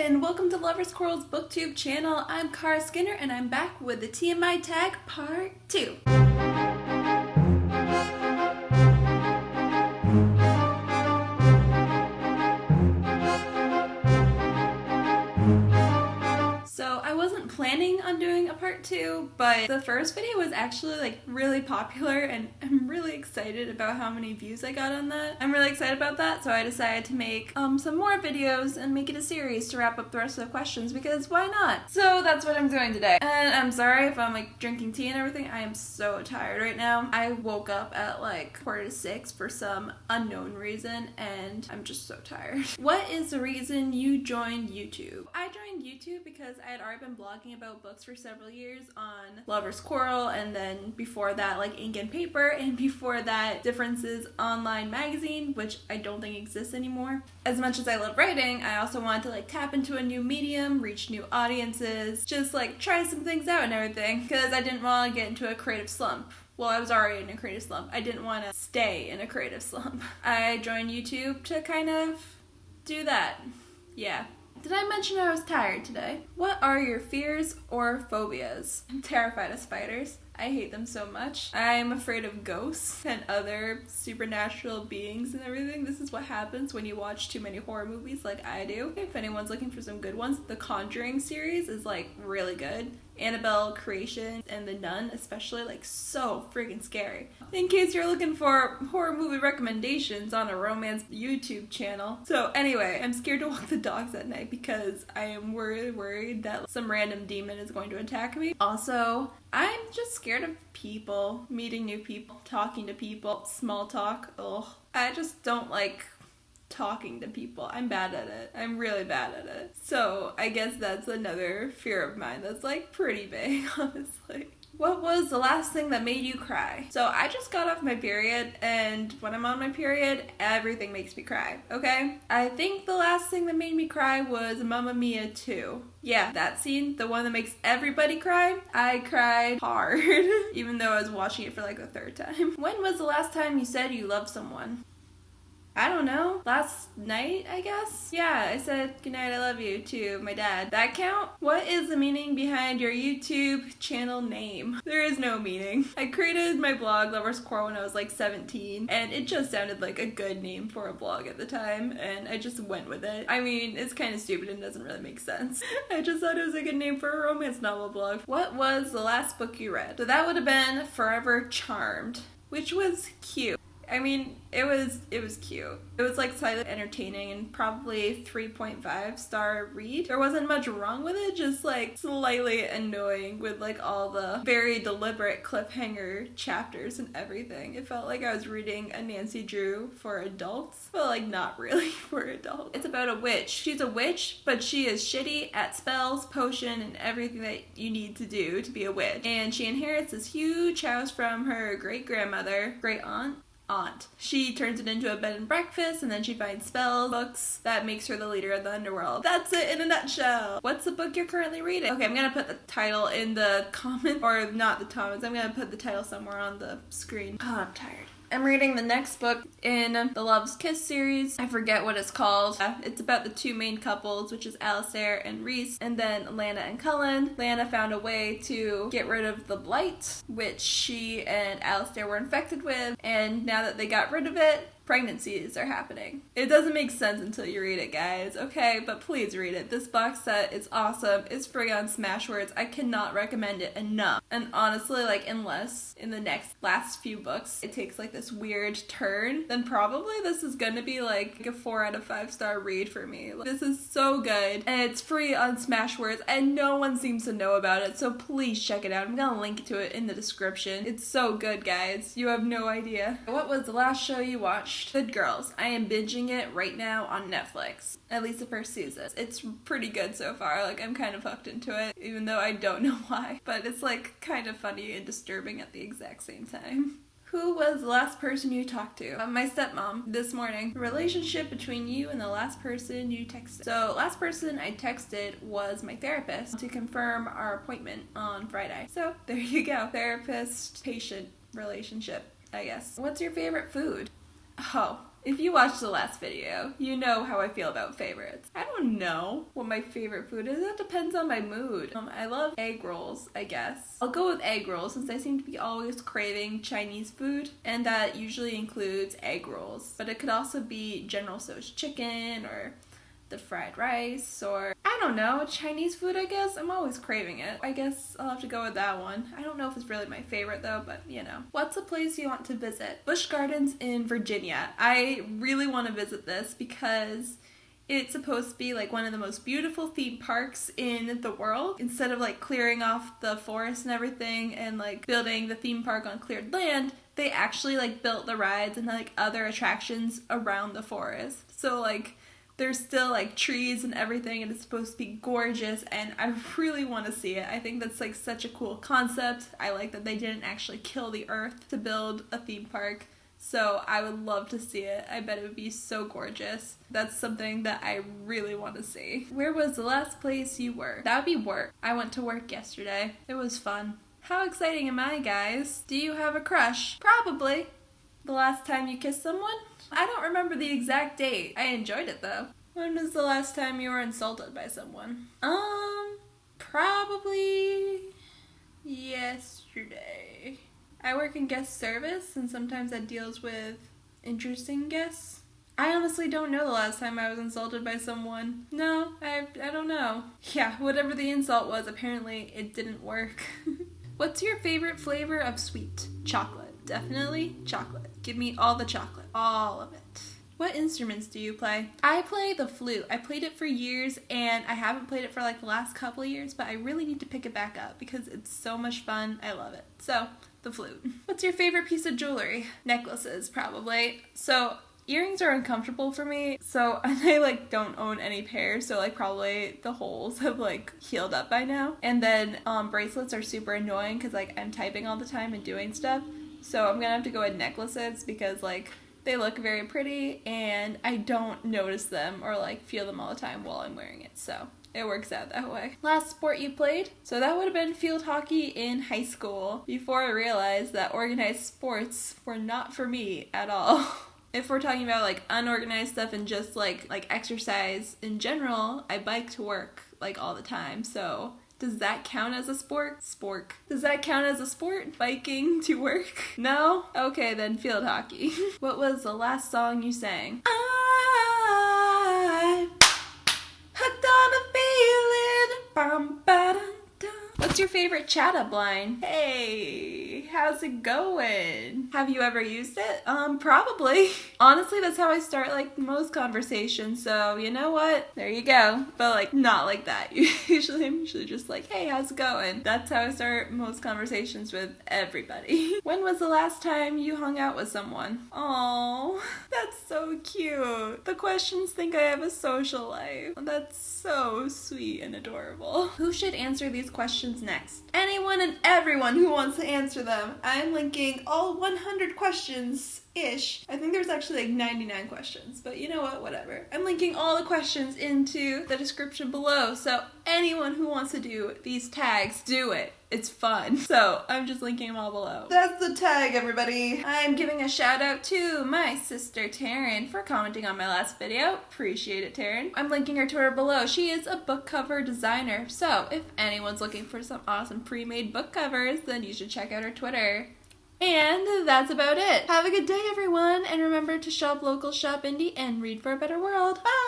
and welcome to Lovers Quarrels BookTube channel. I'm Cara Skinner and I'm back with the TMI Tag Part 2. So I wasn't planning on doing a part 2, but the first video was actually really popular and I'm really excited about how many views I got on that. I'm really excited about that, so I decided to make some more videos and make it a series to wrap up the rest of the questions, because why not? So that's what I'm doing today. And I'm sorry if I'm drinking tea and everything. I am so tired right now. I woke up at 5:45 for some unknown reason and I'm just so tired. What is the reason you joined YouTube? I joined YouTube because I had already been blogging about books for several years on Lovers Quarrel, and then before that Ink and Paper, and before that Differences Online magazine, which I don't think exists anymore. As much as I love writing, I also wanted to tap into a new medium, reach new audiences, just try some things out and everything, because I didn't want to get into a creative slump. Well, I was already in a creative slump. I didn't want to stay in a creative slump. I joined YouTube to kind of do that. Yeah. Did I mention I was tired today? What are your fears or phobias? I'm terrified of spiders. I hate them so much. I'm afraid of ghosts and other supernatural beings and everything. This is what happens when you watch too many horror movies like I do. If anyone's looking for some good ones, the Conjuring series is really good. Annabelle Creation and The Nun especially, so freaking scary. In case you're looking for horror movie recommendations on a romance YouTube channel. So anyway, I'm scared to walk the dogs at night because I am worried that some random demon is going to attack me. Also, I'm just scared of people, meeting new people, talking to people, small talk. Ugh. I just don't like talking to people. I'm bad at it. I'm really bad at it. So I guess that's another fear of mine that's pretty big, honestly. What was the last thing that made you cry? So I just got off my period, and when I'm on my period, everything makes me cry, okay? I think the last thing that made me cry was Mamma Mia 2. Yeah, that scene, the one that makes everybody cry. I cried hard, even though I was watching it for the third time. When was the last time you said you loved someone? I don't know. Last night, I guess? Yeah, I said goodnight, I love you to my dad. That count? What is the meaning behind your YouTube channel name? There is no meaning. I created my blog, Lovers Quarrel, when I was 17, and it just sounded like a good name for a blog at the time, and I just went with it. I mean, it's kind of stupid and doesn't really make sense. I just thought it was a good name for a romance novel blog. What was the last book you read? So that would have been Forever Charmed, which was cute. I mean, it was cute. It was slightly entertaining and probably 3.5 star read. There wasn't much wrong with it, just slightly annoying with all the very deliberate cliffhanger chapters and everything. It felt like I was reading a Nancy Drew for adults, but not really for adults. It's about a witch. She's a witch, but she is shitty at spells, potion, and everything that you need to do to be a witch. And she inherits this huge house from her great-grandmother, great-aunt. She turns it into a bed and breakfast, and then she finds spell books that makes her the leader of the underworld. That's it in a nutshell. What's the book you're currently reading? Okay, I'm gonna put the title in the comments, or not the comments, I'm gonna put the title somewhere on the screen. Oh, I'm tired. I'm reading the next book in the Love's Kiss series. I forget what it's called. It's about the two main couples, which is Alistair and Rhys, and then Lana and Cullen. Lana found a way to get rid of the blight, which she and Alistair were infected with, and now that they got rid of it, pregnancies are happening. It doesn't make sense until you read it, guys, okay? But please read it. This box set is awesome. It's free on Smashwords. I cannot recommend it enough. And honestly, unless in the last few books it takes this weird turn, then probably this is gonna be a 4 out of 5 star read for me. This is so good, and it's free on Smashwords, and no one seems to know about it, so please check it out. I'm gonna link to it in the description. It's so good, guys. You have no idea. What was the last show you watched? Good Girls. I am binging it right now on Netflix. At least the first season. It's pretty good so far. I'm kind of hooked into it, even though I don't know why. But it's kind of funny and disturbing at the exact same time. Who was the last person you talked to? My stepmom this morning. The relationship between you and the last person you texted. So last person I texted was my therapist to confirm our appointment on Friday. So there you go. Therapist-patient relationship, I guess. What's your favorite food? Oh, if you watched the last video, you know how I feel about favorites. I don't know what my favorite food is. That depends on my mood. I love egg rolls, I guess. I'll go with egg rolls since I seem to be always craving Chinese food, and that usually includes egg rolls. But it could also be General Tso's chicken or the fried rice, or I don't know, Chinese food, I guess. I'm always craving it. I guess I'll have to go with that one. I don't know if it's really my favorite though, but you know. What's a place you want to visit? Busch Gardens in Virginia. I really want to visit this because it's supposed to be like one of the most beautiful theme parks in the world. Instead of like clearing off the forest and everything and like building the theme park on cleared land, they actually like built the rides and like other attractions around the forest. So like there's still like trees and everything, and it's supposed to be gorgeous, and I really want to see it. I think that's like such a cool concept. I like that they didn't actually kill the earth to build a theme park, so I would love to see it. I bet it would be so gorgeous. That's something that I really want to see. Where was the last place you were? That would be work. I went to work yesterday. It was fun. How exciting am I, guys? Do you have a crush? Probably. The last time you kissed someone? I don't remember the exact date. I enjoyed it though. When was the last time you were insulted by someone? Probably yesterday. I work in guest service and sometimes that deals with interesting guests. I honestly don't know the last time I was insulted by someone. No, I don't know. Yeah, whatever the insult was, apparently it didn't work. What's your favorite flavor of sweet? Chocolate. Definitely chocolate. Give me all the chocolate. All of it. What instruments do you play? I play the flute. I played it for years and I haven't played it for like the last couple of years, but I really need to pick it back up because it's so much fun. I love it. So, the flute. What's your favorite piece of jewelry? Necklaces, probably. So, earrings are uncomfortable for me, so I like don't own any pairs, so like probably the holes have like healed up by now. And then bracelets are super annoying because like I'm typing all the time and doing stuff. So I'm gonna have to go with necklaces because like they look very pretty and I don't notice them or like feel them all the time while I'm wearing it. So it works out that way. Last sport you played? So that would have been field hockey in high school before I realized that organized sports were not for me at all. If we're talking about like unorganized stuff and just like exercise in general, I bike to work like all the time. So does that count as a sport? Does that count as a sport? Biking to work? No? Okay, then field hockey. What was the last song you sang? I'm hooked on a feeling. Bum, ba-dum, dum. What's your favorite chat-up line? Hey, how's it going? Have you ever used it? Probably. Honestly, that's how I start like most conversations, so you know what? There you go. But like, not like that. I'm usually just like, hey, how's it going? That's how I start most conversations with everybody. When was the last time you hung out with someone? Aww, that's so cute. The questions think I have a social life. That's so sweet and adorable. Who should answer these questions next? Anyone and everyone who wants to answer them. I'm linking all 100 questions-ish. I think there's actually like 99 questions, but you know what, whatever. I'm linking all the questions into the description below, so anyone who wants to do these tags, do it. It's fun. So I'm just linking them all below. That's the tag, everybody. I'm giving a shout out to my sister Taryn for commenting on my last video. Appreciate it, Taryn. I'm linking her Twitter below. She is a book cover designer. So if anyone's looking for some awesome pre-made book covers, then you should check out her Twitter. And that's about it. Have a good day, everyone. And remember to shop local, shop indie, and read for a better world. Bye!